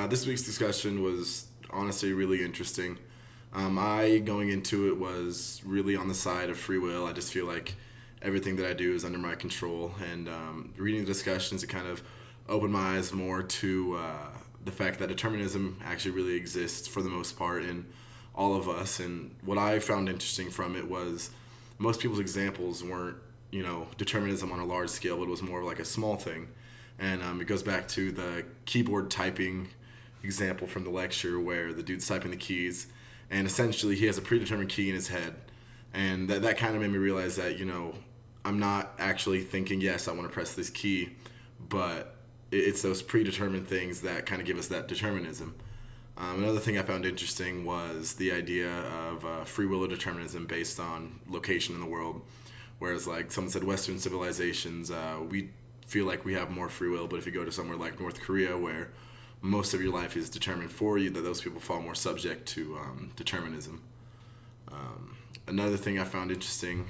This week's discussion was honestly really interesting. Going into it, was really on the side of free will. I just feel like everything that I do is under my control. And reading the discussions, it kind of opened my eyes more to the fact that determinism actually really exists for the most part in all of us. And what I found interesting from it was most people's examples weren't, determinism on a large scale, but it was more of like a small thing. And it goes back to the keyboard typing example from the lecture where the dude's typing the keys, and essentially he has a predetermined key in his head. And that kind of made me realize that, I'm not actually thinking, yes, I want to press this key, but it's those predetermined things that kind of give us that determinism. Another thing I found interesting was the idea of free will or determinism based on location in the world. Whereas, like someone said, Western civilizations, we feel like we have more free will, but if you go to somewhere like North Korea, where most of your life is determined for you, that those people fall more subject to determinism. Another thing I found interesting,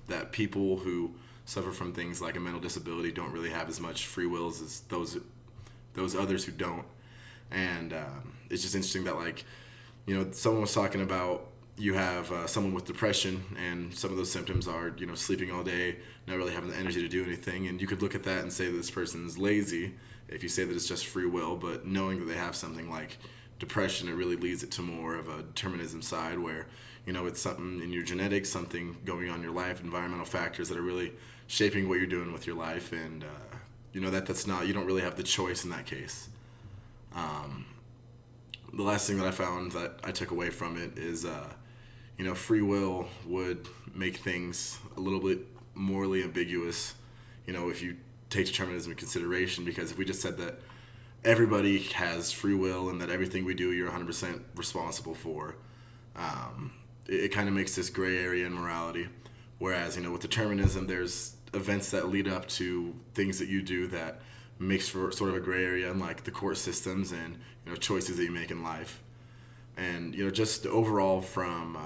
that people who suffer from things like a mental disability don't really have as much free wills as those others who don't. And it's just interesting that, like, someone was talking about you have someone with depression, and some of those symptoms are, sleeping all day, not really having the energy to do anything. And you could look at that and say that this person's lazy if you say that it's just free will, but knowing that they have something like depression, it really leads it to more of a determinism side where, it's something in your genetics, something going on in your life, environmental factors that are really shaping what you're doing with your life. And, that's not, you don't really have the choice in that case. The last thing that I found that I took away from it is, free will would make things a little bit morally ambiguous, if you take determinism into consideration, because if we just said that everybody has free will and that everything we do you're 100% responsible for, it kind of makes this gray area in morality. Whereas, with determinism, there's events that lead up to things that you do that makes for sort of a gray area in like the court systems and, choices that you make in life. And, just overall from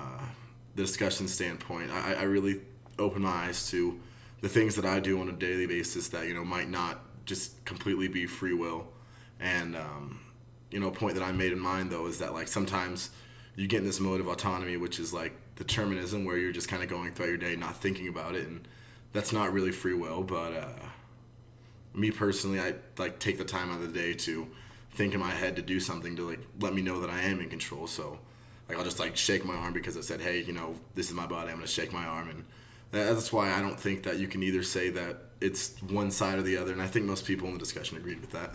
the discussion standpoint, I really open my eyes to the things that I do on a daily basis that, might not just completely be free will. And, a point that I made in mind, though, is that, like, sometimes you get in this mode of autonomy, which is like determinism, where you're just kind of going throughout your day not thinking about it. And that's not really free will. But me personally, I, like, take the time out of the day to think in my head to do something to, like, let me know that I am in control. So, like, I'll just, like, shake my arm because I said, hey, this is my body, I'm going to shake my arm. And that's why I don't think that you can either say that it's one side or the other. And I think most people in the discussion agreed with that.